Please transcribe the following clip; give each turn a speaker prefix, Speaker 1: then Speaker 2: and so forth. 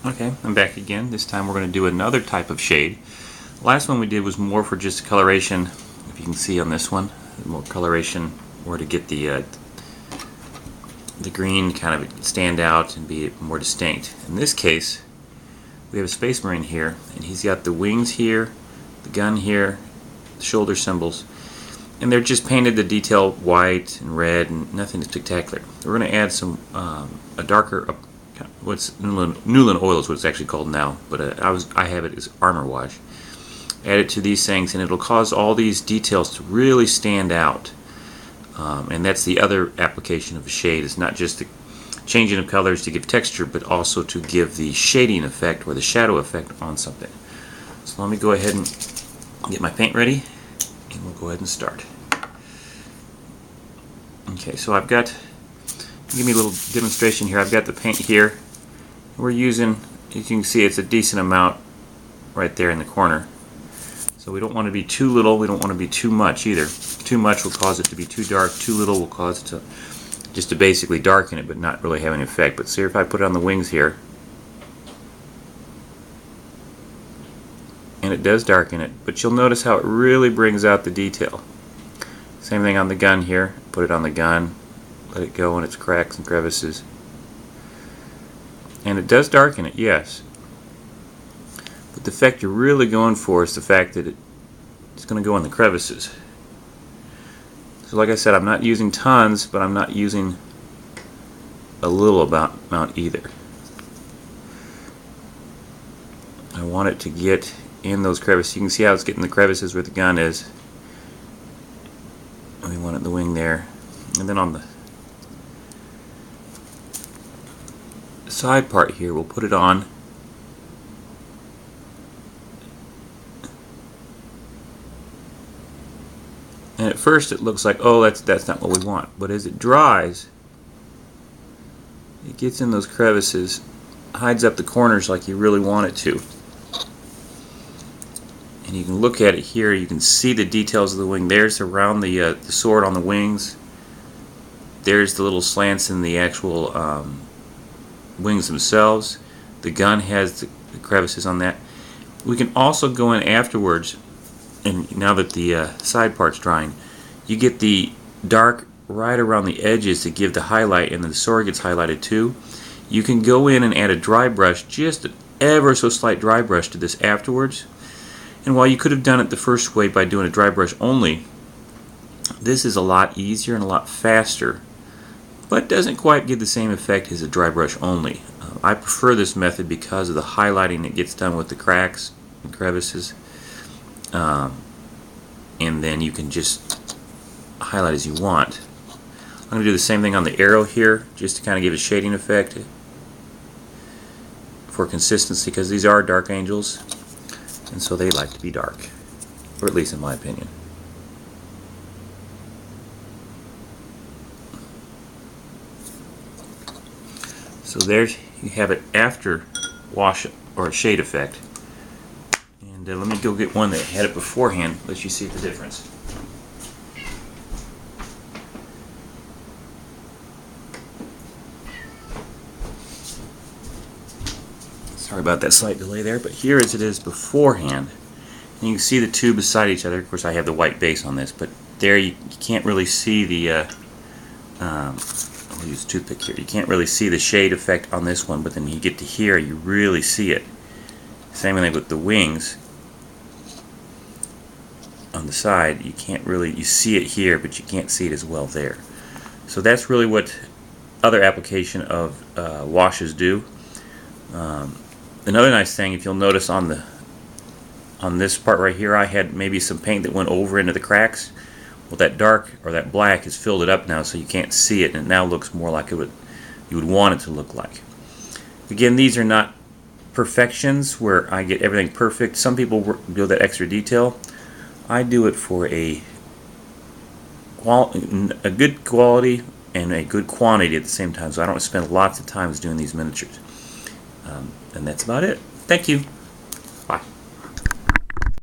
Speaker 1: Okay, I'm back again. This time we're going to do another type of shade. The last one we did was more for just coloration. If you can see on this one, more coloration, or to get the green kind of stand out and be more distinct. In this case, we have a Space Marine here, and he's got the wings here, the gun here, the shoulder symbols, and they're just painted the detail white and red and nothing spectacular. We're going to add some a darker what's Newland oil is what it's actually called now, but I have it as armor wash. Add it to these things and it'll cause all these details to really stand out. And that's the other application of a shade. It's not just the changing of colors to give texture, but also to give the shading effect or the shadow effect on something. So let me go ahead and get my paint ready and we'll go ahead and start. Okay, so I've got, give me a little demonstration here. I've got the paint here. We're using, as you can see, it's a decent amount right there in the corner. So we don't want to be too little, we don't want to be too much either. Too much will cause it to be too dark, too little will cause it to just to basically darken it but not really have any effect. But see if I put it on the wings here, and it does darken it, but you'll notice how it really brings out the detail. Same thing on the gun here. Put it on the gun, let it go in its cracks and crevices, and it does darken it, yes. But the effect you're really going for is the fact that it's going to go in the crevices. So like I said, I'm not using tons, but I'm not using a little amount either. I want it to get in those crevices. You can see how it's getting the crevices where the gun is. And we want it in the wing there. And then on the side part here, we'll put it on. And at first it looks like, oh, that's not what we want. But as it dries, it gets in those crevices, hides up the corners like you really want it to. And you can look at it here, you can see the details of the wing. There's around the sword on the wings. There's the little slants in the actual wings themselves. The gun has the crevices on that. We can also go in afterwards, and now that the side part's drying, you get the dark right around the edges to give the highlight, and then the sword gets highlighted too. You can go in and add a dry brush, just an ever so slight dry brush to this afterwards. And while you could have done it the first way by doing a dry brush only, this is a lot easier and a lot faster, but doesn't quite give the same effect as a dry brush only. I prefer this method because of the highlighting that gets done with the cracks and crevices. And then you can just highlight as you want. I'm going to do the same thing on the arrow here, just to kind of give a shading effect for consistency, because these are dark angels, and so they like to be dark, or at least in my opinion. So there you have it after wash or shade effect. And let me go get one that had it beforehand, let you see the difference. Sorry about that slight delay there, but here as it is beforehand, and you can see the two beside each other. Of course I have the white base on this, but there you can't really see the I'll use a toothpick here. You can't really see the shade effect on this one, but then you get to here, you really see it. Same thing with the wings on the side. You can't really, you see it here, but you can't see it as well there. So that's really what other application of washes do. Another nice thing, if you'll notice on this part right here, I had maybe some paint that went over into the cracks. Well, that dark or that black has filled it up now, so you can't see it, and it now looks more like you would want it to look like. Again, these are not perfections where I get everything perfect. Some people do that extra detail. I do it for a good quality and a good quantity at the same time, so I don't spend lots of time doing these miniatures. And that's about it. Thank you.